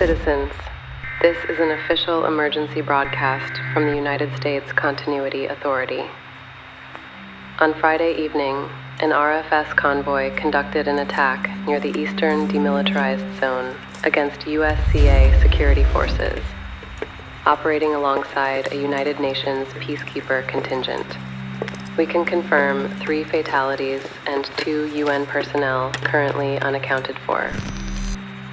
Citizens, this is an official emergency broadcast from the United States Continuity Authority. On Friday evening, an RFS convoy conducted an attack near the Eastern Demilitarized Zone against USCA security forces, operating alongside a United Nations Peacekeeper contingent. We can confirm 3 fatalities and 2 UN personnel currently unaccounted for.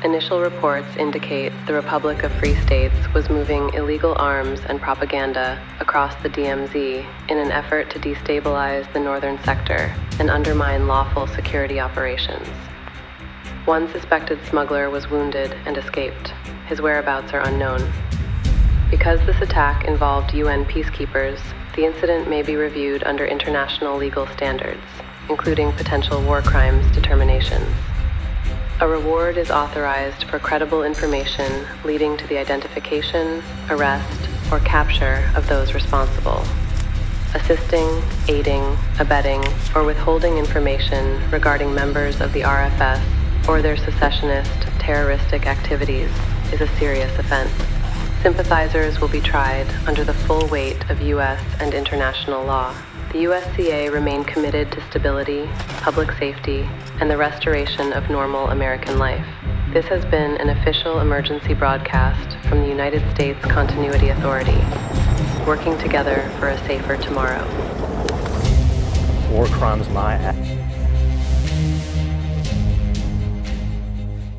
Initial reports indicate the Republic of Free States was moving illegal arms and propaganda across the DMZ in an effort to destabilize the northern sector and undermine lawful security operations. One suspected smuggler was wounded and escaped. His whereabouts are unknown. Because this attack involved UN peacekeepers, the incident may be reviewed under international legal standards, including potential war crimes determinations. A reward is authorized for credible information leading to the identification, arrest, or capture of those responsible. Assisting, aiding, abetting, or withholding information regarding members of the RFS or their secessionist, terroristic activities is a serious offense. Sympathizers will be tried under the full weight of U.S. and international law. The USCA remain committed to stability, public safety, and the restoration of normal American life. This has been an official emergency broadcast from the United States Continuity Authority, working together for a safer tomorrow. War crimes my act.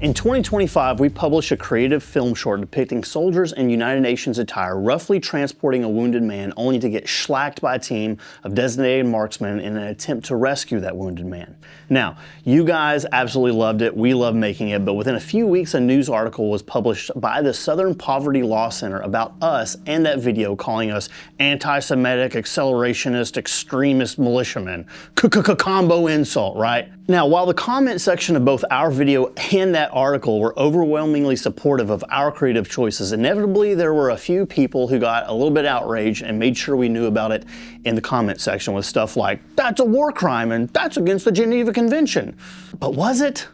In 2025, we published a creative film short depicting soldiers in United Nations attire roughly transporting a wounded man only to get shellacked by a team of designated marksmen in an attempt to rescue that wounded man. Now, you guys absolutely loved it. We loved making it, but within a few weeks, a news article was published by the Southern Poverty Law Center about us and that video, calling us anti-Semitic, accelerationist, extremist militiamen. Combo insult, right? Now, while the comment section of both our video and that article were overwhelmingly supportive of our creative choices, inevitably there were a few people who got a little bit outraged and made sure we knew about it in the comment section with stuff like, "That's a war crime and that's against the Geneva Convention." But was it?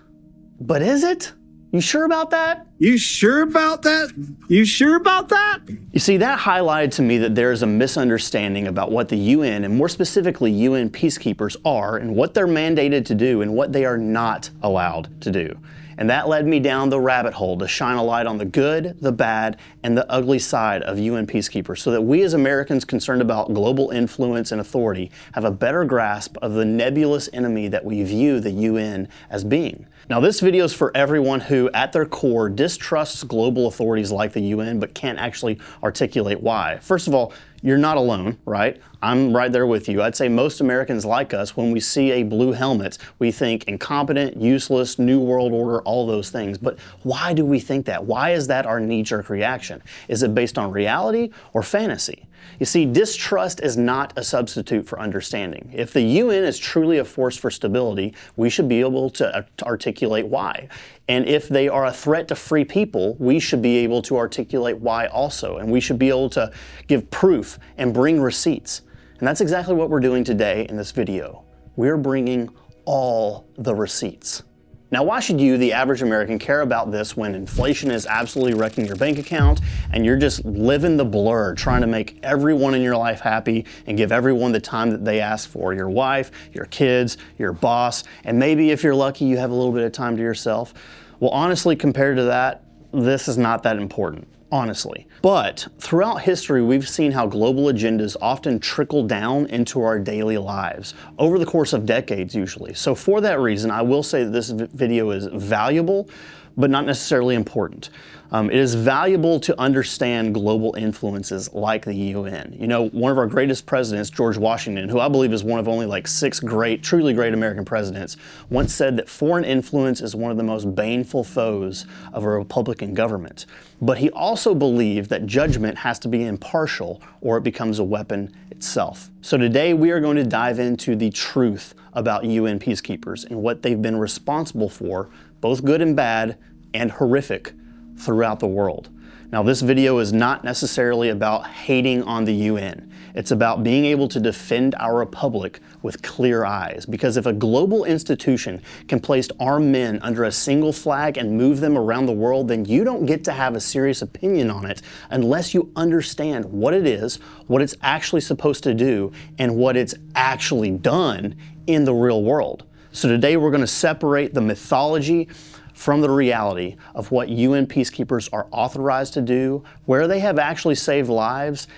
But is it? You sure about that? You sure about that? You sure about that? You see, that highlighted to me that there is a misunderstanding about what the UN, and more specifically UN peacekeepers, are and what they're mandated to do and what they are not allowed to do. And that led me down the rabbit hole to shine a light on the good, the bad, and the ugly side of UN peacekeepers so that we as Americans concerned about global influence and authority have a better grasp of the nebulous enemy that we view the UN as being. Now, this video is for everyone who, at their core, distrusts global authorities like the UN but can't actually articulate why. First of all, you're not alone, right? I'm right there with you. I'd say most Americans like us, when we see a blue helmet, we think incompetent, useless, new world order, all those things. But why do we think that? Why is that our knee-jerk reaction? Is it based on reality or fantasy? You see, distrust is not a substitute for understanding. If the UN is truly a force for stability, we should be able to articulate why. And if they are a threat to free people, we should be able to articulate why also. And we should be able to give proof and bring receipts. And that's exactly what we're doing today in this video. We're bringing all the receipts. Now, why should you, the average American, care about this when inflation is absolutely wrecking your bank account and you're just living the blur, trying to make everyone in your life happy and give everyone the time that they ask for? Your wife, your kids, your boss, and maybe if you're lucky, you have a little bit of time to yourself. Well, honestly, compared to that, this is not that important. Honestly. But throughout history, we've seen how global agendas often trickle down into our daily lives over the course of decades usually. So for that reason, I will say that this video is valuable, but not necessarily important. It is valuable to understand global influences like the UN. You know, one of our greatest presidents, George Washington, who I believe is one of only like 6 truly great American presidents, once said that foreign influence is one of the most baneful foes of a Republican government. But he also believed that judgment has to be impartial or it becomes a weapon itself. So today we are going to dive into the truth about UN peacekeepers and what they've been responsible for, both good and bad and horrific, throughout the world. Now, this video is not necessarily about hating on the UN. It's about being able to defend our republic with clear eyes. Because if a global institution can place armed men under a single flag and move them around the world, then you don't get to have a serious opinion on it unless you understand what it is, what it's actually supposed to do, and what it's actually done in the real world. So today we're going to separate the mythology from the reality of what UN peacekeepers are authorized to do, where they have actually saved lives,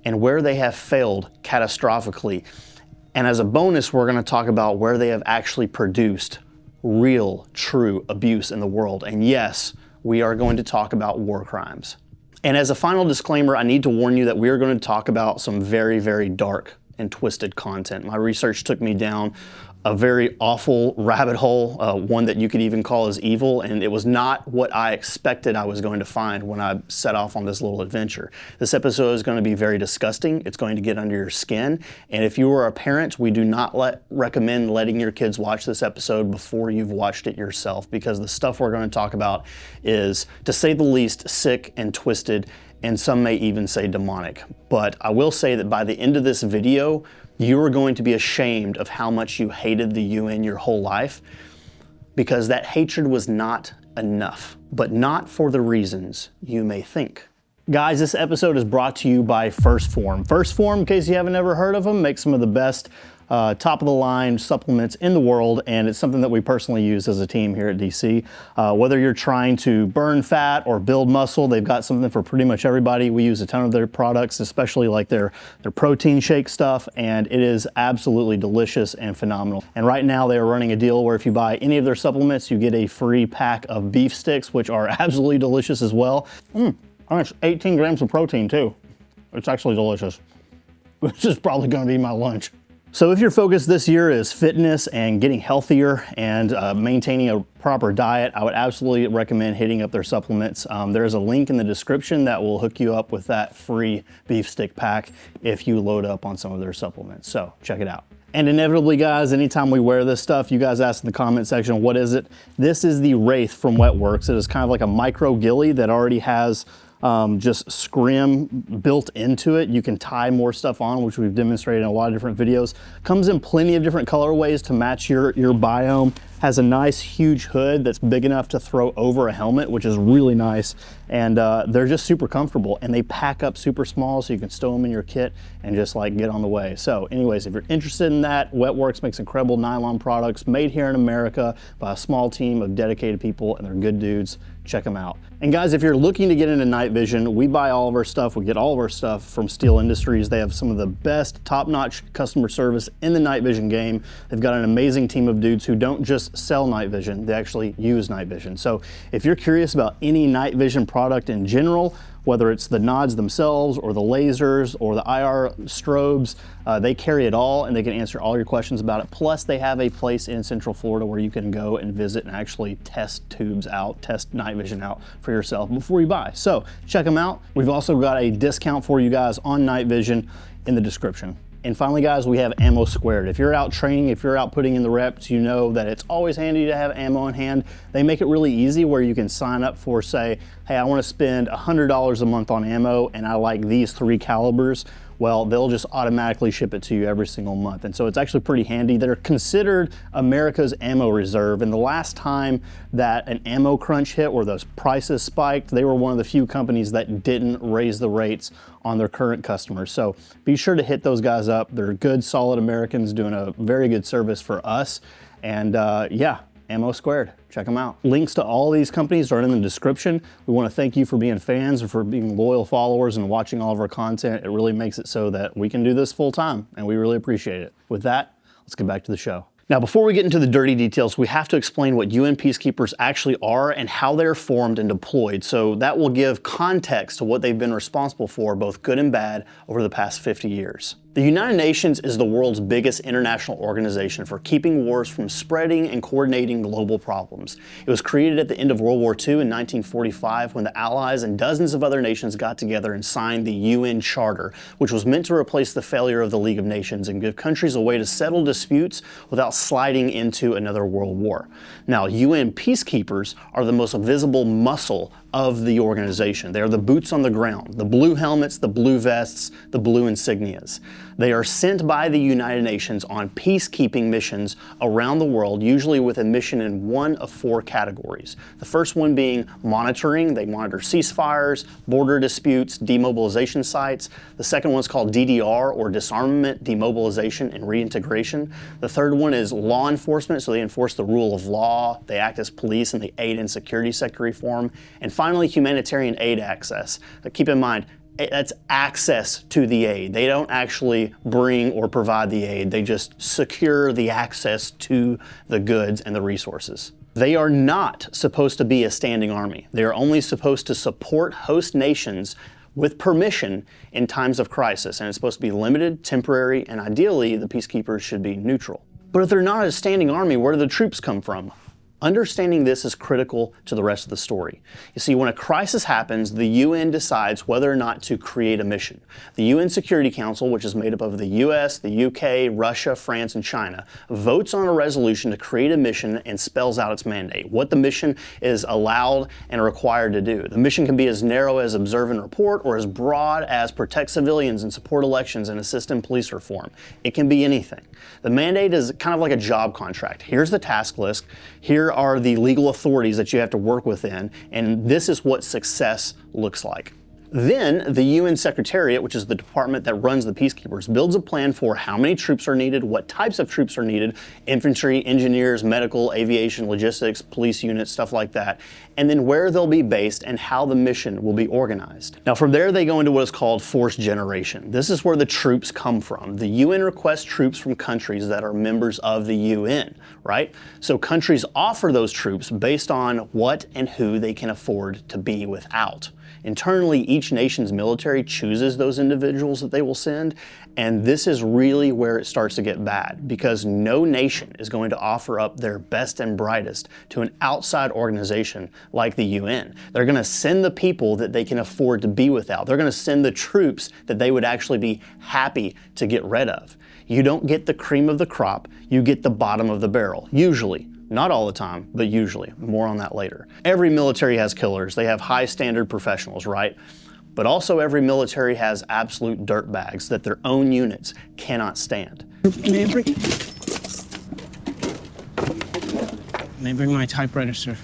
and where they have failed catastrophically. And as a bonus, we're going to talk about where they have actually produced real, true abuse in the world. And yes, we are going to talk about war crimes. And as a final disclaimer, I need to warn you that we are going to talk about some very, very dark and twisted content. My research took me down a very awful rabbit hole, one that you could even call as evil, and it was not what I expected I was going to find when I set off on this little adventure. This episode is going to be very disgusting. It's going to get under your skin, and if you are a parent, we do not recommend letting your kids watch this episode before you've watched it yourself, because the stuff we're going to talk about is, to say the least, sick and twisted, and some may even say demonic. But I will say that by the end of this video, you are going to be ashamed of how much you hated the UN your whole life, because that hatred was not enough, but not for the reasons you may think. Guys, this episode is brought to you by 1st Phorm. 1st Phorm, in case you haven't ever heard of them, makes some of the best top-of-the-line supplements in the world, and it's something that we personally use as a team here at DC. Whether you're trying to burn fat or build muscle, they've got something for pretty much everybody. We use a ton of their products, especially like their protein shake stuff, and it is absolutely delicious and phenomenal. And right now they are running a deal where if you buy any of their supplements, you get a free pack of beef sticks, which are absolutely delicious as well. It's 18 grams of protein too. It's actually delicious. This is probably going to be my lunch. So if your focus this year is fitness and getting healthier and maintaining a proper diet, I would absolutely recommend hitting up their supplements. There is a link in the description that will hook you up with that free beef stick pack if you load up on some of their supplements. So check it out. And inevitably, guys, anytime we wear this stuff, you guys ask in the comment section, what is it? This is the Wraith from Wetworks. It is kind of like a micro ghillie that already has just scrim built into it. You can tie more stuff on, which we've demonstrated in a lot of different videos. Comes in plenty of different colorways to match your biome. Has a nice huge hood that's big enough to throw over a helmet, which is really nice. And they're just super comfortable, and they pack up super small, so you can stow them in your kit and just like get on the way. So anyways, if you're interested in that, Wetworks makes incredible nylon products made here in America by a small team of dedicated people, and they're good dudes. Check them out. And guys, if you're looking to get into night vision, we buy all of our stuff. We get all of our stuff from Steel Industries. They have some of the best top-notch customer service in the night vision game. They've got an amazing team of dudes who don't just sell night vision, they actually use night vision. So if you're curious about any night vision product in general, whether it's the nods themselves or the lasers or the IR strobes, they carry it all, and they can answer all your questions about it. Plus, they have a place in Central Florida where you can go and visit and actually test tubes out, test night vision out for yourself before you buy. So check them out. We've also got a discount for you guys on night vision in the description. And finally, guys, we have ammo squared. If you're out training, if you're out putting in the reps, you know that it's always handy to have ammo in hand. They make it really easy where you can sign up for, say, hey, I want to spend $100 a month on ammo and I like these 3 calibers. Well, they'll just automatically ship it to you every single month. And so it's actually pretty handy. They're considered America's ammo reserve. And the last time that an ammo crunch hit where those prices spiked, they were one of the few companies that didn't raise the rates on their current customers. So be sure to hit those guys up. They're good, solid Americans doing a very good service for us. And yeah, ammo squared. Check them out. Links to all these companies are in the description. We want to thank you for being fans and for being loyal followers and watching all of our content. It really makes it so that we can do this full time, and we really appreciate it. With that, let's get back to the show. Now, before we get into the dirty details, we have to explain what UN Peacekeepers actually are and how they're formed and deployed. So that will give context to what they've been responsible for, both good and bad, over the past 50 years. The United Nations is the world's biggest international organization for keeping wars from spreading and coordinating global problems. It was created at the end of World War II in 1945 when the Allies and dozens of other nations got together and signed the UN Charter, which was meant to replace the failure of the League of Nations and give countries a way to settle disputes without sliding into another world war. Now, UN Peacekeepers are the most visible muscle of the organization. They are the boots on the ground, the blue helmets, the blue vests, the blue insignias. They are sent by the United Nations on peacekeeping missions around the world, usually with a mission in one of 4 categories. The first one being monitoring. They monitor ceasefires, border disputes, demobilization sites. The second one is called DDR, or disarmament, demobilization, and reintegration. The third one is law enforcement, so they enforce the rule of law. They act as police in the aid and security sector reform. And finally, humanitarian aid access. Keep in mind, that's access to the aid. They don't actually bring or provide the aid. They just secure the access to the goods and the resources. They are not supposed to be a standing army. They are only supposed to support host nations with permission in times of crisis. And it's supposed to be limited, temporary, and ideally the peacekeepers should be neutral. But if they're not a standing army, where do the troops come from? Understanding this is critical to the rest of the story. You see, when a crisis happens, the UN decides whether or not to create a mission. The UN Security Council, which is made up of the US, the UK, Russia, France, and China, votes on a resolution to create a mission and spells out its mandate, what the mission is allowed and required to do. The mission can be as narrow as observe and report, or as broad as protect civilians and support elections and assist in police reform. It can be anything. The mandate is kind of like a job contract. Here's the task list. Here are the legal authorities that you have to work within, and this is what success looks like. Then the UN Secretariat, which is the department that runs the peacekeepers, builds a plan for how many troops are needed, what types of troops are needed, infantry, engineers, medical, aviation, logistics, police units, stuff like that, and then where they'll be based and how the mission will be organized. Now from there they go into what is called force generation. This is where the troops come from. The UN requests troops from countries that are members of the UN, right? So countries offer those troops based on what and who they can afford to be without. Internally, each nation's military chooses those individuals that they will send, and this is really where it starts to get bad, because no nation is going to offer up their best and brightest to an outside organization like the UN. They're going to send the people that they can afford to be without. They're going to send the troops that they would actually be happy to get rid of. You don't get the cream of the crop, you get the bottom of the barrel, usually. Not all the time, but usually. More on that later. Every military has killers. They have high standard professionals, right? But also every military has absolute dirtbags that their own units cannot stand. May I bring my typewriter, sir?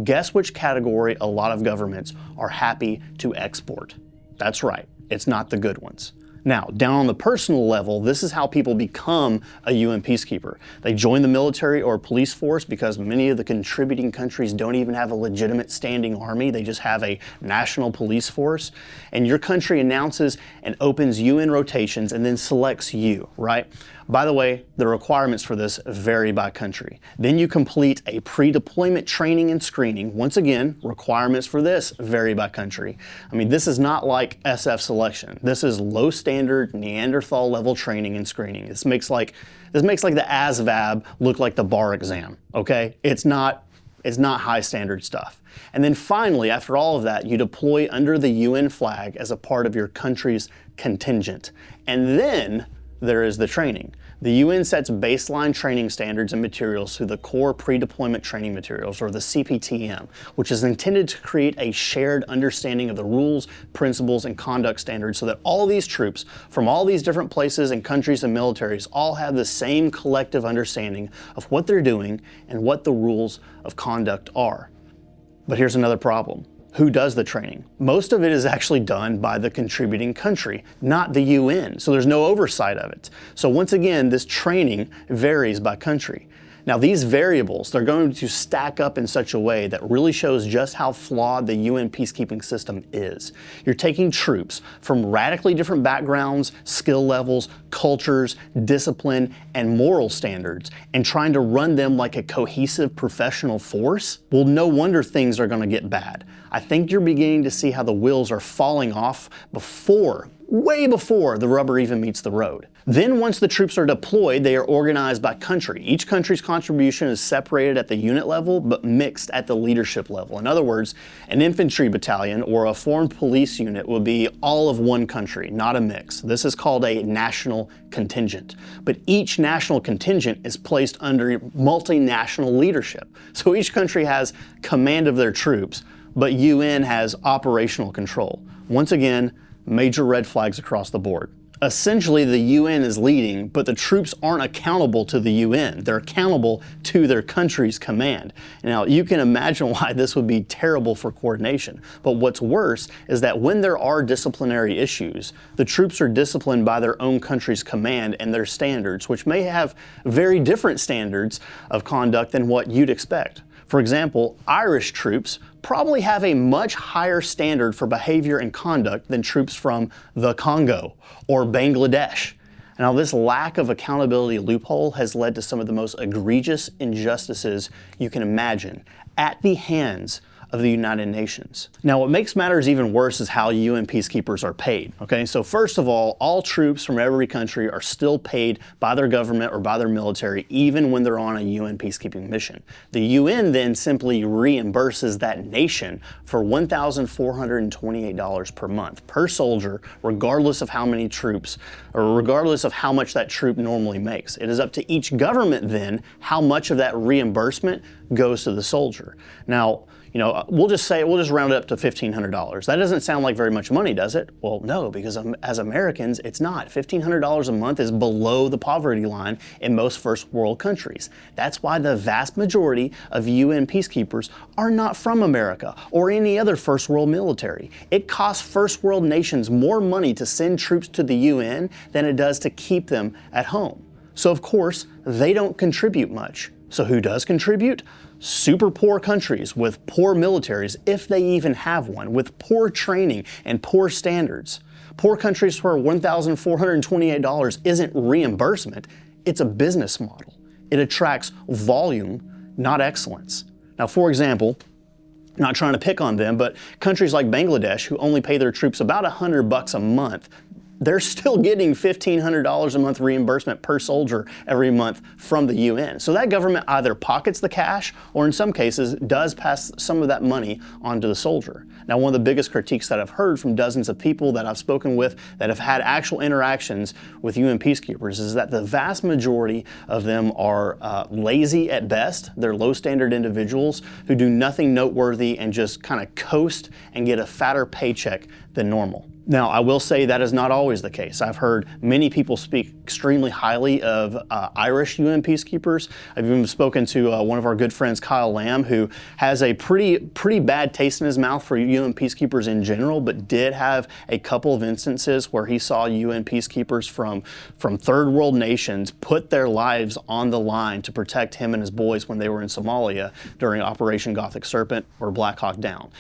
Guess which category a lot of governments are happy to export? That's right, it's not the good ones. Now, down on the personal level, this is how people become a UN peacekeeper. They join the military or police force because many of the contributing countries don't even have a legitimate standing army. They just have a national police force. And your country announces and opens UN rotations and then selects you, right? By the way, the requirements for this vary by country. Then you complete a pre-deployment training and screening. Once again, requirements for this vary by country. I mean, this is not like SF selection. This is low standard Neanderthal level training and screening. This makes like the ASVAB look like the bar exam, okay? It's not high standard stuff. And then finally, after all of that, you deploy under the UN flag as a part of your country's contingent. And then there is the training. The UN sets baseline training standards and materials through the core pre-deployment training materials, or the CPTM, which is intended to create a shared understanding of the rules, principles, and conduct standards so that all these troops from all these different places and countries and militaries all have the same collective understanding of what they're doing and what the rules of conduct are. But here's another problem. Who does the training? Most of it is actually done by the contributing country, not the UN, so there's no oversight of it. So once again, this training varies by country. Now these variables, they're going to stack up in such a way that really shows just how flawed the UN peacekeeping system is. You're taking troops from radically different backgrounds, skill levels, cultures, discipline, and moral standards and trying to run them like a cohesive professional force? Well, no wonder things are going to get bad. I think you're beginning to see how the wheels are falling off before way before the rubber even meets the road. Then once the troops are deployed, they are organized by country. Each country's contribution is separated at the unit level, but mixed at the leadership level. In other words, an infantry battalion or a formed police unit will be all of one country, not a mix. This is called a national contingent. But each national contingent is placed under multinational leadership. So each country has command of their troops, but UN has operational control. Once again, major red flags across the board. Essentially, the UN is leading, but the troops aren't accountable to the UN. They're accountable to their country's command. Now, you can imagine why this would be terrible for coordination. But what's worse is that when there are disciplinary issues, the troops are disciplined by their own country's command and their standards, which may have very different standards of conduct than what you'd expect. For example, Irish troops probably have a much higher standard for behavior and conduct than troops from the Congo or Bangladesh. Now, this lack of accountability loophole has led to some of the most egregious injustices you can imagine at the hands of the United Nations. Now, what makes matters even worse is how UN peacekeepers are paid. Okay, so first of all troops from every country are still paid by their government or by their military, even when they're on a UN peacekeeping mission. The UN then simply reimburses that nation for $1,428 per month per soldier, regardless of how many troops or regardless of how much that troop normally makes. It is up to each government then how much of that reimbursement goes to the soldier. Now, we'll just round it up to $1,500. That doesn't sound like very much money, does it? Well, no, because as Americans, it's not. $1,500 a month is below the poverty line in most first world countries. That's why the vast majority of UN peacekeepers are not from America or any other first world military. It costs first world nations more money to send troops to the UN than it does to keep them at home. So of course, they don't contribute much. So who does contribute? Super poor countries with poor militaries, if they even have one, with poor training and poor standards. Poor countries where $1,428 isn't reimbursement, it's a business model. It attracts volume, not excellence. Now, for example, not trying to pick on them, but countries like Bangladesh, who only pay their troops about $100 a month, they're still getting $1,500 a month reimbursement per soldier every month from the UN. So that government either pockets the cash or in some cases does pass some of that money on to the soldier. Now, one of the biggest critiques that I've heard from dozens of people that I've spoken with that have had actual interactions with UN peacekeepers is that the vast majority of them are lazy at best. They're low standard individuals who do nothing noteworthy and just kind of coast and get a fatter paycheck than normal. Now, I will say that is not always the case. I've heard many people speak extremely highly of Irish UN peacekeepers. I've even spoken to one of our good friends, Kyle Lamb, who has a pretty bad taste in his mouth for UN peacekeepers in general, but did have a couple of instances where he saw UN peacekeepers from third world nations put their lives on the line to protect him and his boys when they were in Somalia during Operation Gothic Serpent or Black Hawk Down.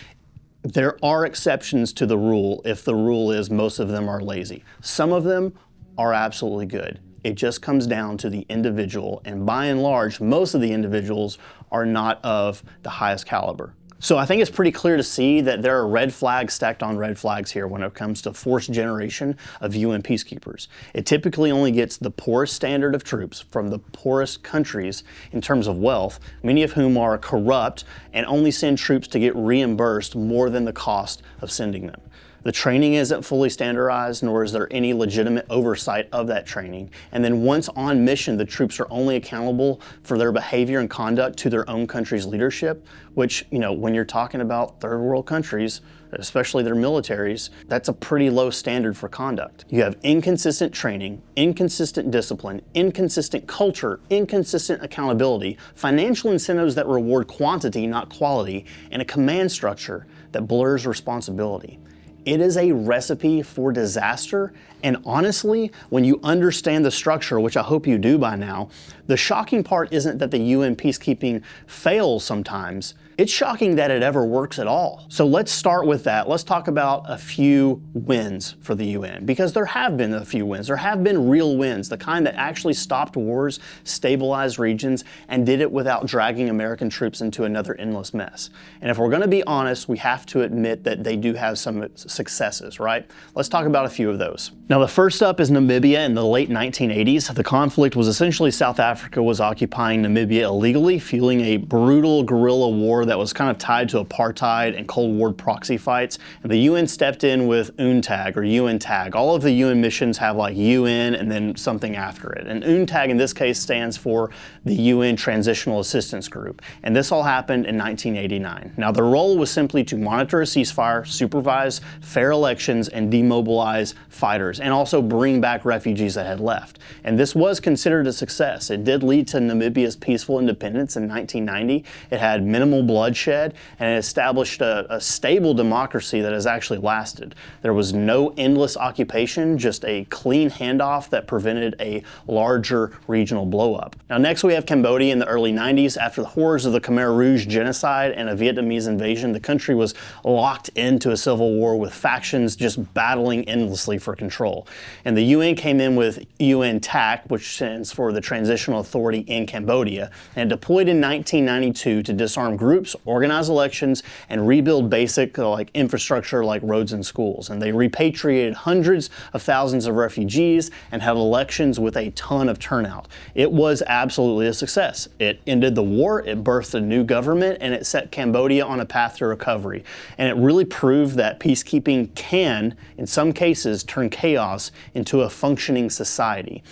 There are exceptions to the rule if the rule is most of them are lazy. Some of them are absolutely good. It just comes down to the individual, and by and large, most of the individuals are not of the highest caliber. So I think it's pretty clear to see that there are red flags stacked on red flags here when it comes to forced generation of UN peacekeepers. It typically only gets the poorest standard of troops from the poorest countries in terms of wealth, many of whom are corrupt and only send troops to get reimbursed more than the cost of sending them. The training isn't fully standardized, nor is there any legitimate oversight of that training. And then once on mission, the troops are only accountable for their behavior and conduct to their own country's leadership, which, when you're talking about third world countries, especially their militaries, that's a pretty low standard for conduct. You have inconsistent training, inconsistent discipline, inconsistent culture, inconsistent accountability, financial incentives that reward quantity, not quality, and a command structure that blurs responsibility. It is a recipe for disaster, and honestly, when you understand the structure, which I hope you do by now, the shocking part isn't that the UN peacekeeping fails sometimes. It's shocking that it ever works at all. So let's start with that. Let's talk about a few wins for the UN, because there have been a few wins. There have been real wins, the kind that actually stopped wars, stabilized regions, and did it without dragging American troops into another endless mess. And if we're going to be honest, we have to admit that they do have some successes, right? Let's talk about a few of those. Now, the first up is Namibia in the late 1980s. The conflict was essentially South Africa was occupying Namibia illegally, fueling a brutal guerrilla war that was kind of tied to apartheid and Cold War proxy fights. And the UN stepped in with UNTAG or UNTAG. All of the UN missions have like UN and then something after it. And UNTAG in this case stands for the UN Transitional Assistance Group. And this all happened in 1989. Now, their role was simply to monitor a ceasefire, supervise fair elections, and demobilize fighters, and also bring back refugees that had left. And this was considered a success. It did lead to Namibia's peaceful independence in 1990. It had minimal bloodshed, and it established a stable democracy that has actually lasted. There was no endless occupation, just a clean handoff that prevented a larger regional blowup. Now, next we have Cambodia in the early 90s. After the horrors of the Khmer Rouge genocide and a Vietnamese invasion, the country was locked into a civil war with factions just battling endlessly for control. And the UN came in with UNTAC, which stands for the Transitional Authority in Cambodia, and deployed in 1992 to disarm groups, organize elections, and rebuild basic infrastructure like roads and schools. And they repatriated hundreds of thousands of refugees and held elections with a ton of turnout. It was absolutely a success. It ended the war, it birthed a new government, and it set Cambodia on a path to recovery. And it really proved that peacekeeping can, in some cases, turn chaos into a functioning society,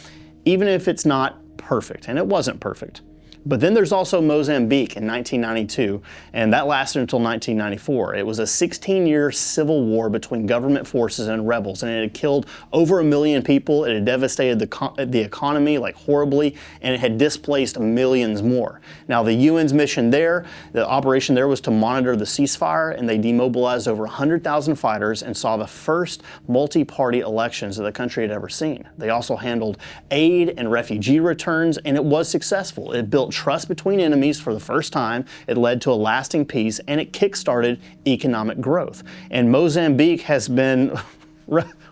even if it's not perfect, and it wasn't perfect. But then there's also Mozambique in 1992, and that lasted until 1994. It was a 16-year civil war between government forces and rebels, and it had killed over 1 million people. It had devastated the economy horribly, and it had displaced millions more. Now, the UN's mission there, the operation there was to monitor the ceasefire, and they demobilized over 100,000 fighters and saw the first multi-party elections that the country had ever seen. They also handled aid and refugee returns, and it was successful. It built trust between enemies for the first time, it led to a lasting peace, and it kick-started economic growth. And Mozambique has been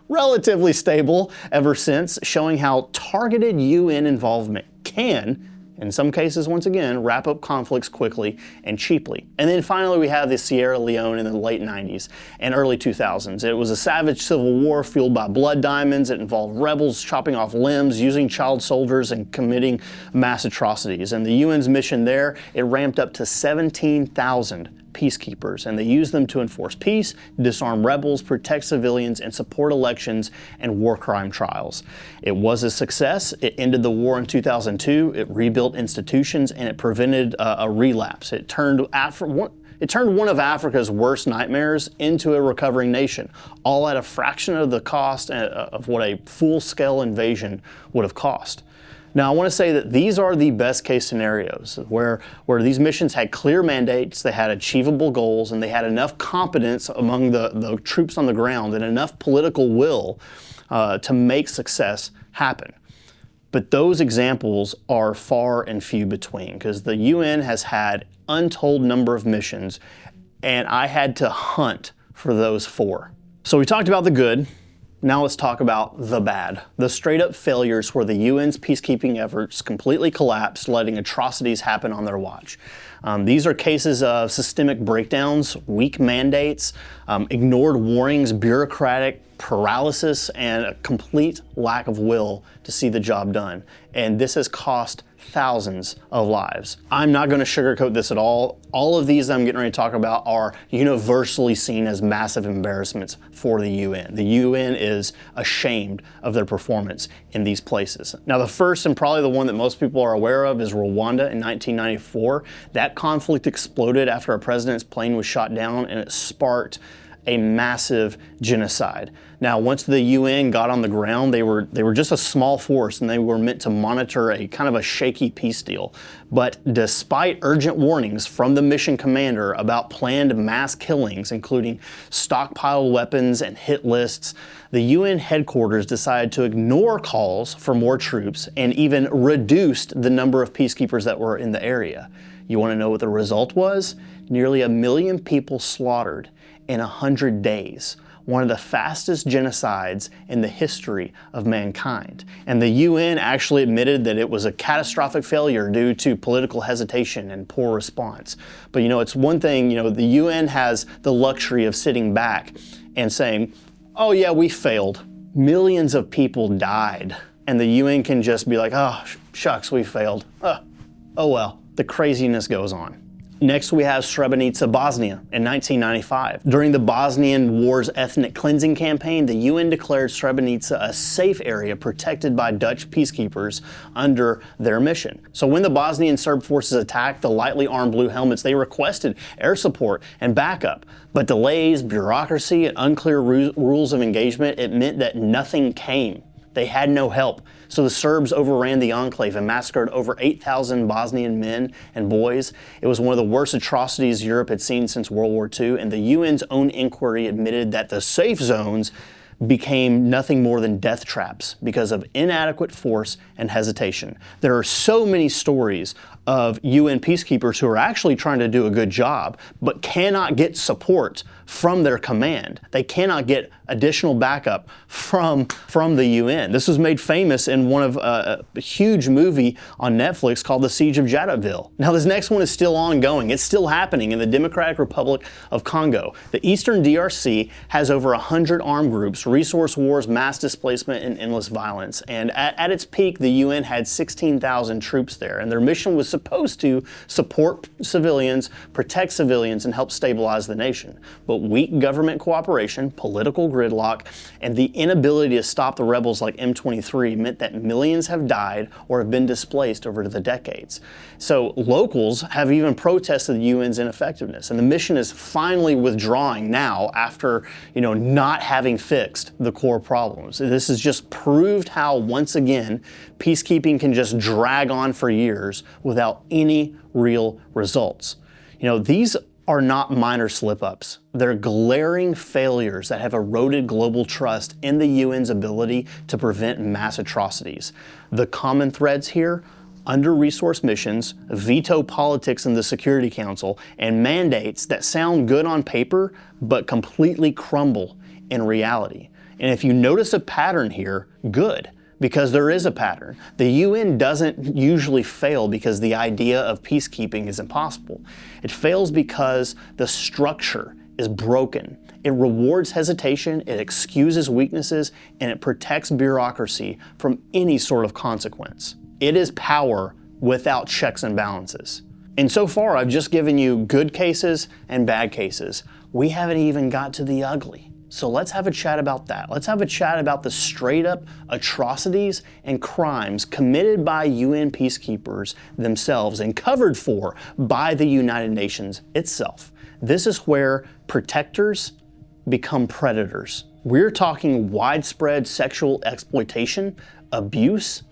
relatively stable ever since, showing how targeted UN involvement can, in some cases, once again, wrap up conflicts quickly and cheaply. And then finally, we have the Sierra Leone in the late 90s and early 2000s. It was a savage civil war fueled by blood diamonds. It involved rebels chopping off limbs, using child soldiers, and committing mass atrocities. And the UN's mission there, it ramped up to 17,000 peacekeepers, and they used them to enforce peace, disarm rebels, protect civilians, and support elections and war crime trials. It was a success. It ended the war in 2002. It rebuilt institutions, and it prevented a relapse. It turned one of Africa's worst nightmares into a recovering nation, all at a fraction of the cost of what a full-scale invasion would have cost. Now, I want to say that these are the best case scenarios where these missions had clear mandates, they had achievable goals, and they had enough competence among the troops on the ground and enough political will to make success happen. But those examples are far and few between, because the UN has had untold number of missions, and I had to hunt for those 4. So we talked about the good. Now let's talk about the bad, the straight up failures where the UN's peacekeeping efforts completely collapsed, letting atrocities happen on their watch. These are cases of systemic breakdowns, weak mandates, ignored warnings, bureaucratic paralysis, and a complete lack of will to see the job done. And this has cost thousands of lives. I'm not going to sugarcoat this at all. All of these that I'm getting ready to talk about are universally seen as massive embarrassments for the UN. The UN is ashamed of their performance in these places. Now, the first and probably the one that most people are aware of is Rwanda in 1994. That conflict exploded after a president's plane was shot down, and it sparked a massive genocide. Now, once the UN got on the ground, they were just a small force, and they were meant to monitor a kind of a shaky peace deal. But despite urgent warnings from the mission commander about planned mass killings, including stockpiled weapons and hit lists, the UN headquarters decided to ignore calls for more troops and even reduced the number of peacekeepers that were in the area. You want to know what the result was? Nearly 1 million people slaughtered in 100 days. one of the fastest genocides in the history of mankind. And the UN actually admitted that it was a catastrophic failure due to political hesitation and poor response. But it's one thing, the UN has the luxury of sitting back and saying, oh yeah, we failed. Millions of people died. And the UN can just be like, oh, shucks, we failed. Oh well. The craziness goes on. Next, we have Srebrenica, Bosnia in 1995. During the Bosnian War's ethnic cleansing campaign, the UN declared Srebrenica a safe area protected by Dutch peacekeepers under their mission. So when the Bosnian Serb forces attacked the lightly armed Blue Helmets, they requested air support and backup. But delays, bureaucracy, and unclear rules of engagement, it meant that nothing came. They had no help. So the Serbs overran the enclave and massacred over 8,000 Bosnian men and boys. It was one of the worst atrocities Europe had seen since World War II, and the UN's own inquiry admitted that the safe zones became nothing more than death traps because of inadequate force and hesitation. There are so many stories of UN peacekeepers who are actually trying to do a good job, but cannot get support from their command. They cannot get additional backup from the UN. This was made famous in one of a huge movie on Netflix called The Siege of Jadotville. Now this next one is still ongoing. It's still happening in the Democratic Republic of Congo. The Eastern DRC has over 100 armed groups, resource wars, mass displacement, and endless violence. And at its peak, the UN had 16,000 troops there, and their mission was supposed to support civilians, protect civilians, and help stabilize the nation. But weak government cooperation, political gridlock, and the inability to stop the rebels like M23 meant that millions have died or have been displaced over the decades. So locals have even protested the UN's ineffectiveness, and the mission is finally withdrawing now after not having fixed the core problems. This has just proved how, once again, peacekeeping can just drag on for years without any real results. These are not minor slip-ups. They're glaring failures that have eroded global trust in the UN's ability to prevent mass atrocities. The common threads here: under-resourced missions, veto politics in the Security Council, and mandates that sound good on paper but completely crumble in reality. And if you notice a pattern here, good. Because there is a pattern. The UN doesn't usually fail because the idea of peacekeeping is impossible. It fails because the structure is broken. It rewards hesitation, it excuses weaknesses, and it protects bureaucracy from any sort of consequence. It is power without checks and balances. And so far, I've just given you good cases and bad cases. We haven't even got to the ugly. So let's have a chat about that. Let's have a chat about the straight up atrocities and crimes committed by UN peacekeepers themselves and covered for by the United Nations itself. This is where protectors become predators. We're talking widespread sexual exploitation, abuse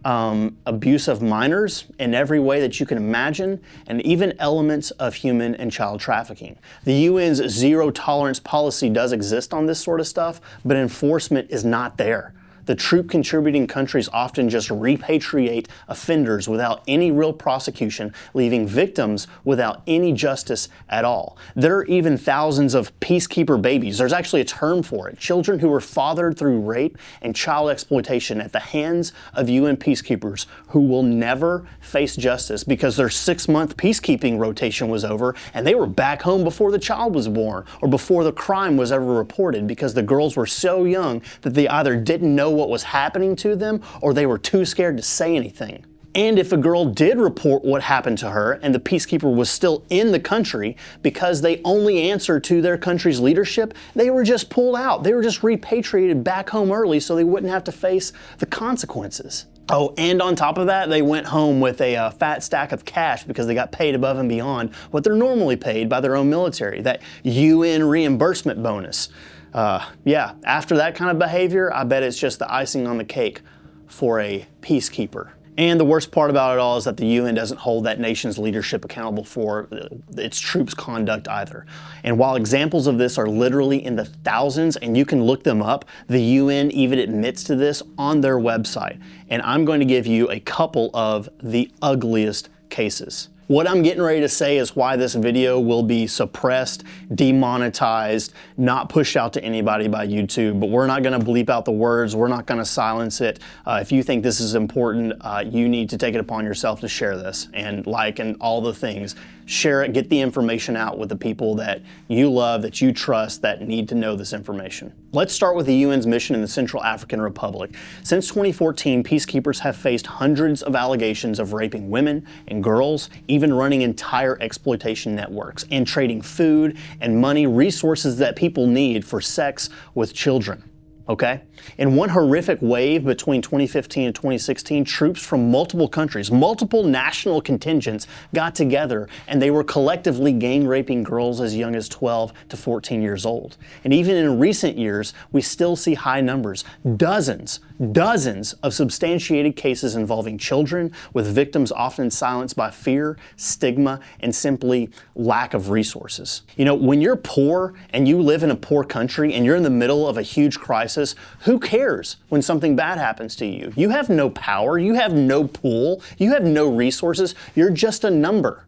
of minors in every way that you can imagine, and even elements of human and child trafficking. The UN's zero tolerance policy does exist on this sort of stuff, but enforcement is not there. The troop contributing countries often just repatriate offenders without any real prosecution, leaving victims without any justice at all. There are even thousands of peacekeeper babies. There's actually a term for it. Children who were fathered through rape and child exploitation at the hands of UN peacekeepers who will never face justice because their 6-month peacekeeping rotation was over and they were back home before the child was born or before the crime was ever reported because the girls were so young that they either didn't know what was happening to them or they were too scared to say anything. And if a girl did report what happened to her and the peacekeeper was still in the country, because they only answered to their country's leadership, they were just pulled out. They were just repatriated back home early so they wouldn't have to face the consequences. Oh, and on top of that, they went home with a fat stack of cash because they got paid above and beyond what they're normally paid by their own military, that UN reimbursement bonus. Yeah, after that kind of behavior, I bet it's just the icing on the cake for a peacekeeper. And the worst part about it all is that the UN doesn't hold that nation's leadership accountable for its troops' conduct either. And while examples of this are literally in the thousands, and you can look them up, the UN even admits to this on their website. And I'm going to give you a couple of the ugliest cases. What I'm getting ready to say is why this video will be suppressed, demonetized, not pushed out to anybody by YouTube, but we're not gonna bleep out the words, we're not gonna silence it. If you think this is important, you need to take it upon yourself to share this and like and all the things. Share it, get the information out with the people that you love, that you trust, that need to know this information. Let's start with the UN's mission in the Central African Republic. Since 2014, peacekeepers have faced hundreds of allegations of raping women and girls, even running entire exploitation networks and trading food and money, resources that people need for sex with children. Okay? In one horrific wave between 2015 and 2016, troops from multiple countries, multiple national contingents got together and they were collectively gang raping girls as young as 12 to 14 years old. And even in recent years, we still see high numbers, dozens of substantiated cases involving children, with victims often silenced by fear, stigma, and simply lack of resources. You know, when you're poor and you live in a poor country and you're in the middle of a huge crisis, who cares when something bad happens to you? You have no power, you have no pool, you have no resources, you're just a number.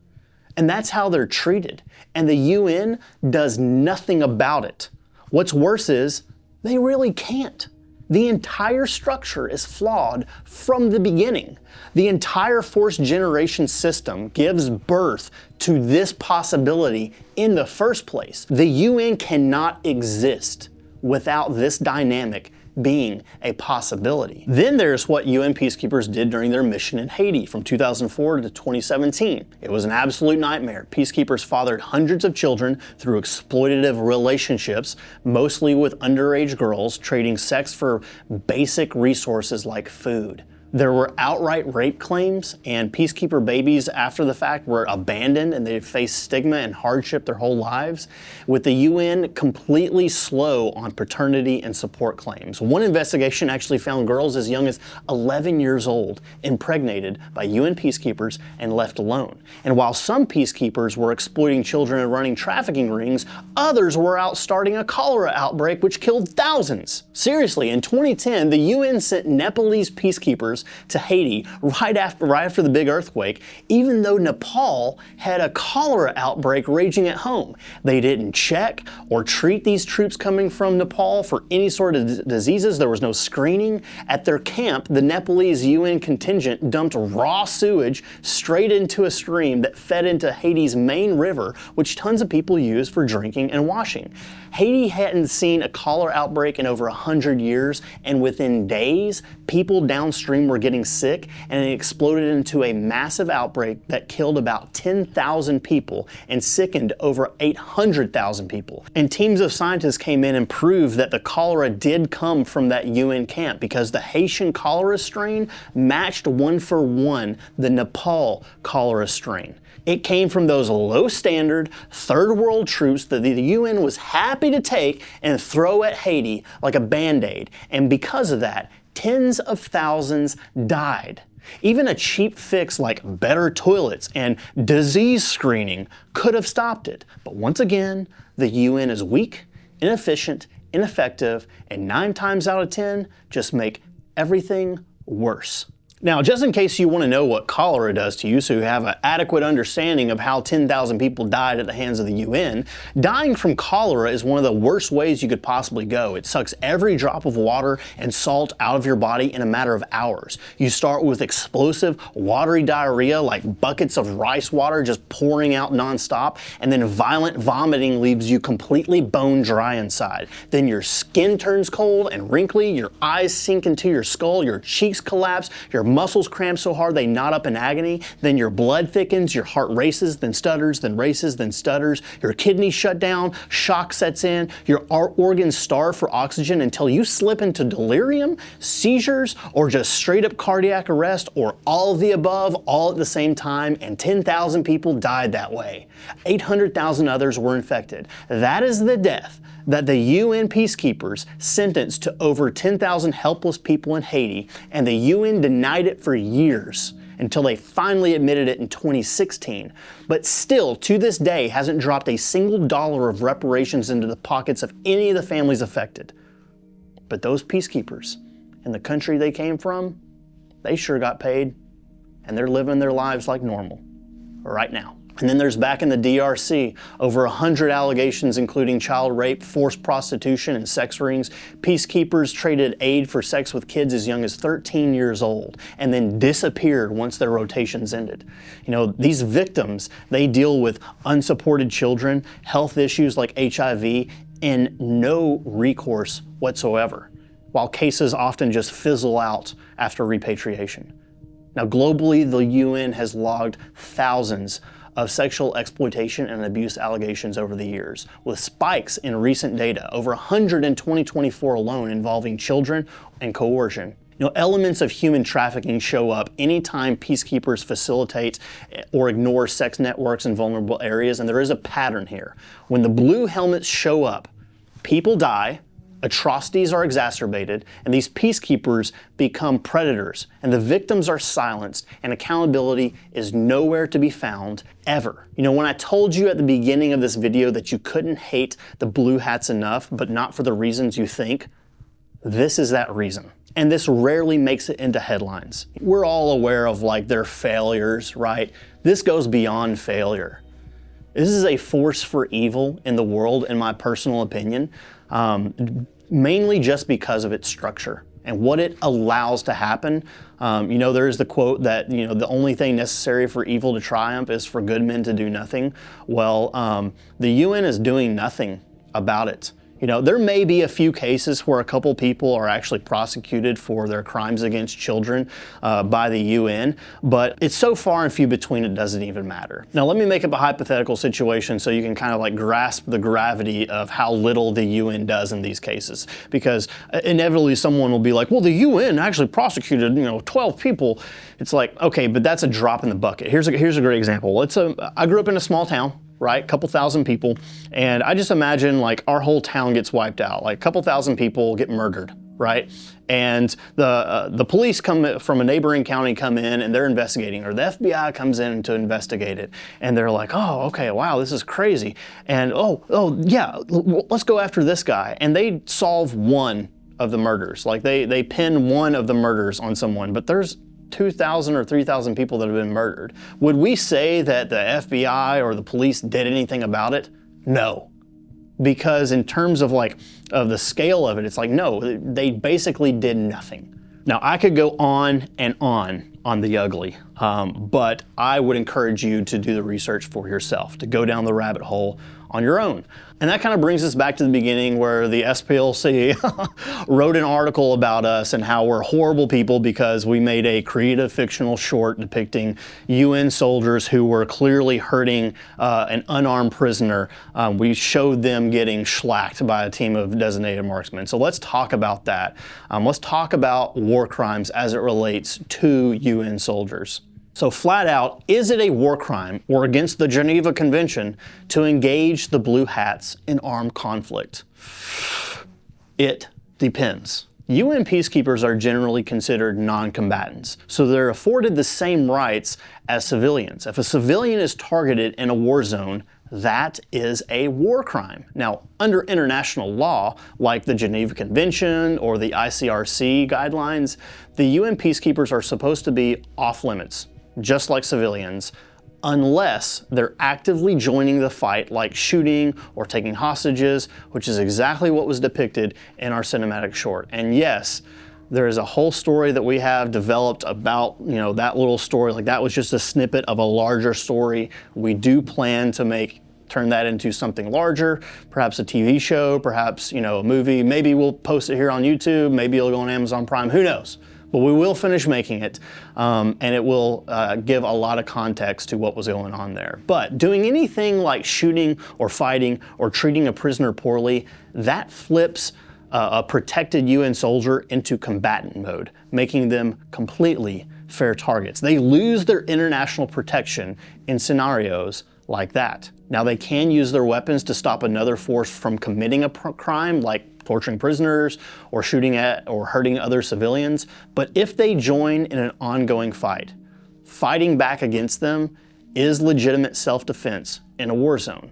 And that's how they're treated. And the UN does nothing about it. What's worse is, they really can't. The entire structure is flawed from the beginning. The entire forced generation system gives birth to this possibility in the first place. The UN cannot exist without this dynamic being a possibility. Then there's what UN Peacekeepers did during their mission in Haiti from 2004 to 2017. It was an absolute nightmare. Peacekeepers fathered hundreds of children through exploitative relationships, mostly with underage girls, trading sex for basic resources like food. There were outright rape claims, and peacekeeper babies after the fact were abandoned and they faced stigma and hardship their whole lives, with the UN completely slow on paternity and support claims. One investigation actually found girls as young as 11 years old impregnated by UN peacekeepers and left alone. And while some peacekeepers were exploiting children and running trafficking rings, others were out starting a cholera outbreak which killed thousands. Seriously, in 2010, the UN sent Nepalese peacekeepers to Haiti right after the big earthquake, even though Nepal had a cholera outbreak raging at home. They didn't check or treat these troops coming from Nepal for any sort of diseases. There was no screening. At their camp, the Nepalese UN contingent dumped raw sewage straight into a stream that fed into Haiti's main river, which tons of people use for drinking and washing. Haiti hadn't seen a cholera outbreak in over 100 years, and within days, people downstream were getting sick, and it exploded into a massive outbreak that killed about 10,000 people and sickened over 800,000 people. And teams of scientists came in and proved that the cholera did come from that UN camp, because the Haitian cholera strain matched 1-for-1 the Nepal cholera strain. It came from those low-standard, third-world troops that the UN was happy to take and throw at Haiti like a Band-Aid. And because of that, tens of thousands died. Even a cheap fix like better toilets and disease screening could have stopped it. But once again, the UN is weak, inefficient, ineffective, and 9 times out of 10 just make everything worse. Now, just in case you want to know what cholera does to you, so you have an adequate understanding of how 10,000 people died at the hands of the UN, dying from cholera is one of the worst ways you could possibly go. It sucks every drop of water and salt out of your body in a matter of hours. You start with explosive, watery diarrhea, like buckets of rice water just pouring out nonstop, and then violent vomiting leaves you completely bone dry inside. Then your skin turns cold and wrinkly, your eyes sink into your skull, your cheeks collapse, your muscles cramp so hard they knot up in agony, then your blood thickens, your heart races, then stutters, then races, then stutters, your kidneys shut down, shock sets in, your organs starve for oxygen until you slip into delirium, seizures, or just straight up cardiac arrest, or all of the above, all at the same time, and 10,000 people died that way. 800,000 others were infected. That is the death that the UN peacekeepers sentenced to over 10,000 helpless people in Haiti, and the UN denied it for years until they finally admitted it in 2016. But still, to this day, hasn't dropped a single dollar of reparations into the pockets of any of the families affected. But those peacekeepers in the country they came from, they sure got paid, and they're living their lives like normal. right now. And then there's back in the DRC, over 100 allegations including child rape, forced prostitution, and sex rings. Peacekeepers traded aid for sex with kids as young as 13 years old and then disappeared once their rotations ended. You know, these victims, they deal with unsupported children, health issues like HIV, and no recourse whatsoever, while cases often just fizzle out after repatriation. Now, globally, the UN has logged thousands of sexual exploitation and abuse allegations over the years, with spikes in recent data, over 100 in 2024 alone, involving children and coercion. You know, elements of human trafficking show up anytime peacekeepers facilitate or ignore sex networks in vulnerable areas, and there is a pattern here. When the blue helmets show up, people die, atrocities are exacerbated, and these peacekeepers become predators, and the victims are silenced, and accountability is nowhere to be found, ever. You know, when I told you at the beginning of this video that you couldn't hate the blue hats enough, but not for the reasons you think, this is that reason. And this rarely makes it into headlines. We're all aware of like their failures, right? This goes beyond failure. This is a force for evil in the world, in my personal opinion, mainly just because of its structure and what it allows to happen. You know, there is the quote that, you know, the only thing necessary for evil to triumph is for good men to do nothing. Well, the UN is doing nothing about it. You know, there may be a few cases where a couple people are actually prosecuted for their crimes against children by the UN, but it's so far and few between it doesn't even matter. Now, let me make up a hypothetical situation so you can kind of like grasp the gravity of how little the UN does in these cases, because inevitably someone will be like, well, the UN actually prosecuted, you know, 12 people. It's like, okay, but that's a drop in the bucket. Here's a great example. I grew up in a small town, right? A couple thousand people. And I just imagine like our whole town gets wiped out. Like a couple thousand people get murdered, right? And the police come from a neighboring county come in and they're investigating, or the FBI comes in to investigate it. And they're like, oh, okay, wow, this is crazy. And oh yeah, let's go after this guy. And they solve one of the murders. Like they pin one of the murders on someone, but there's 2,000 or 3,000 people that have been murdered. Would we say that the FBI or the police did anything about it? No. Because in terms of like of the scale of it, it's like, no, they basically did nothing. Now, I could go on on the ugly, but I would encourage you to do the research for yourself, to go down the rabbit hole on your own. And that kind of brings us back to the beginning where the SPLC wrote an article about us and how we're horrible people because we made a creative fictional short depicting UN soldiers who were clearly hurting an unarmed prisoner. We showed them getting shellacked by a team of designated marksmen. So let's talk about that. Let's talk about war crimes as it relates to UN soldiers. So flat out, is it a war crime or against the Geneva Convention to engage the blue hats in armed conflict? It depends. UN peacekeepers are generally considered non-combatants, so they're afforded the same rights as civilians. If a civilian is targeted in a war zone, that is a war crime. Now, under international law, like the Geneva Convention or the ICRC guidelines, the UN peacekeepers are supposed to be off limits, just like civilians, unless they're actively joining the fight, like shooting or taking hostages, which is exactly what was depicted in our cinematic short. And yes, there is a whole story that we have developed about, you know, that little story. Like that was just a snippet of a larger story. We do plan to turn that into something larger, perhaps a TV show, perhaps, you know, a movie. Maybe we'll post it here on YouTube. Maybe it'll go on Amazon Prime. Who knows? But we will finish making it, and it will give a lot of context to what was going on there. But doing anything like shooting or fighting or treating a prisoner poorly, that flips a protected UN soldier into combatant mode, making them completely fair targets. They lose their international protection in scenarios like that. Now, they can use their weapons to stop another force from committing a crime, like torturing prisoners or shooting at or hurting other civilians. But if they join in an ongoing fight, fighting back against them is legitimate self-defense in a war zone.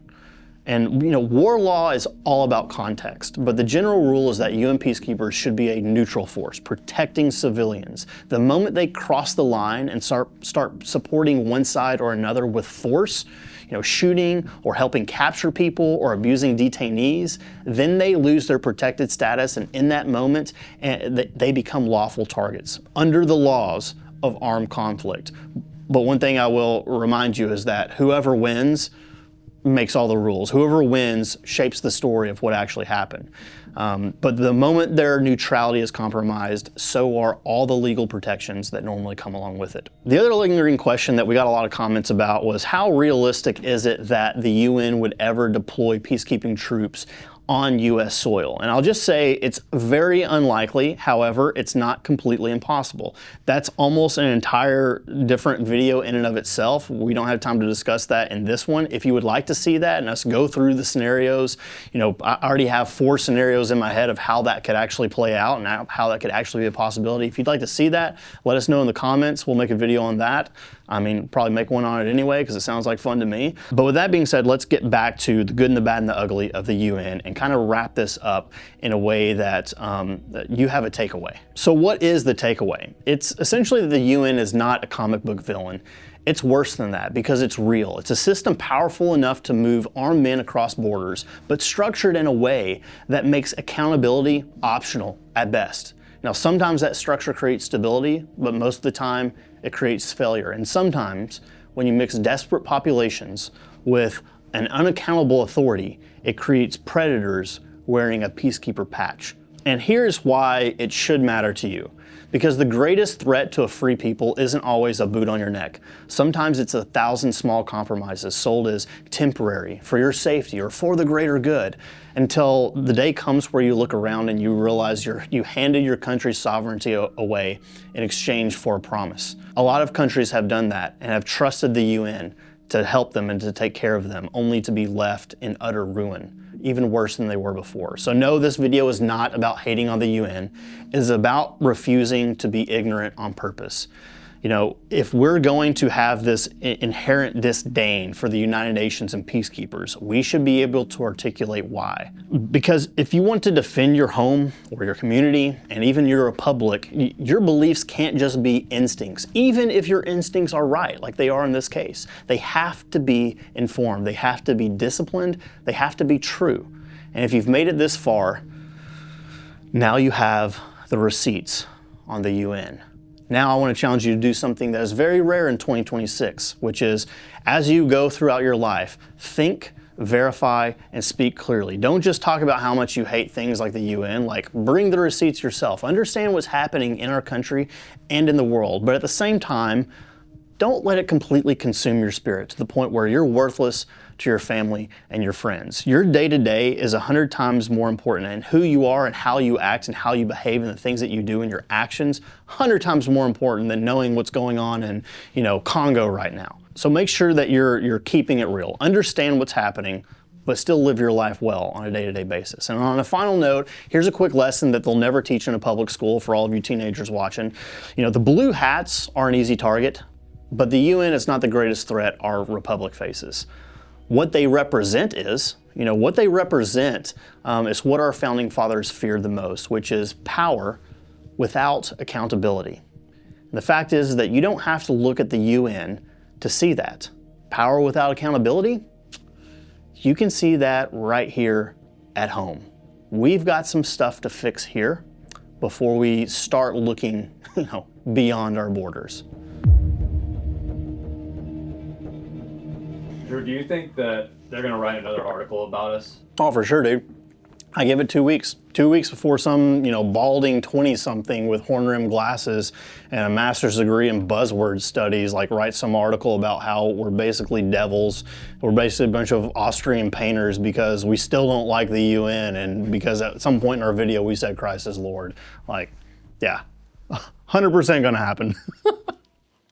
And war law is all about context, but the general rule is that UN peacekeepers should be a neutral force, protecting civilians. The moment they cross the line and start supporting one side or another with force, shooting or helping capture people or abusing detainees, then they lose their protected status, and in that moment, they become lawful targets under the laws of armed conflict. But one thing I will remind you is that whoever wins makes all the rules. Whoever wins shapes the story of what actually happened. But the moment their neutrality is compromised, so are all the legal protections that normally come along with it. The other lingering question that we got a lot of comments about was, how realistic is it that the UN would ever deploy peacekeeping troops on U.S. soil? And I'll just say it's very unlikely. However, it's not completely impossible. That's almost an entire different video in and of itself. We don't have time to discuss that in this one. If you would like to see that and us go through the scenarios, I already have 4 scenarios in my head of how that could actually play out and how that could actually be a possibility. If you'd like to see that, let us know in the comments. We'll make a video on that. Probably make one on it anyway, because it sounds like fun to me. But with that being said, let's get back to the good and the bad and the ugly of the UN and kind of wrap this up in a way that you have a takeaway. So what is the takeaway? It's essentially that the UN is not a comic book villain. It's worse than that, because it's real. It's a system powerful enough to move armed men across borders, but structured in a way that makes accountability optional at best. Now, sometimes that structure creates stability, but most of the time it creates failure. And sometimes when you mix desperate populations with an unaccountable authority, it creates predators wearing a peacekeeper patch. And here's why it should matter to you. Because the greatest threat to a free people isn't always a boot on your neck. Sometimes it's 1,000 small compromises sold as temporary, for your safety or for the greater good, until the day comes where you look around and you realize you handed your country's sovereignty away in exchange for a promise. A lot of countries have done that and have trusted the UN to help them and to take care of them, only to be left in utter ruin, even worse than they were before. So no, this video is not about hating on the UN. It is about refusing to be ignorant on purpose. If we're going to have this inherent disdain for the United Nations and peacekeepers, we should be able to articulate why. Because if you want to defend your home or your community and even your republic, your beliefs can't just be instincts, even if your instincts are right, like they are in this case. They have to be informed, they have to be disciplined, they have to be true. And if you've made it this far, now you have the receipts on the UN. Now I want to challenge you to do something that is very rare in 2026, which is, as you go throughout your life, think, verify, and speak clearly. Don't just talk about how much you hate things like the UN, bring the receipts yourself. Understand what's happening in our country and in the world, but at the same time, don't let it completely consume your spirit to the point where you're worthless to your family and your friends. Your day-to-day is 100 times more important, and who you are and how you act and how you behave and the things that you do and your actions, 100 times more important than knowing what's going on in, Congo right now. So make sure that you're keeping it real. Understand what's happening, but still live your life well on a day-to-day basis. And on a final note, here's a quick lesson that they'll never teach in a public school for all of you teenagers watching. The blue hats are an easy target, but the UN is not the greatest threat our republic faces. What they represent is, is what our founding fathers feared the most, which is power without accountability. And the fact is that you don't have to look at the UN to see that. Power without accountability, you can see that right here at home. We've got some stuff to fix here before we start looking, beyond our borders. Drew, do you think that they're going to write another article about us? Oh, for sure, dude. I give it 2 weeks. 2 weeks before some, balding 20-something with horn-rimmed glasses and a master's degree in buzzword studies, writes some article about how we're basically devils. We're basically a bunch of Austrian painters because we still don't like the UN, and because at some point in our video we said Christ is Lord. Yeah, 100% gonna happen.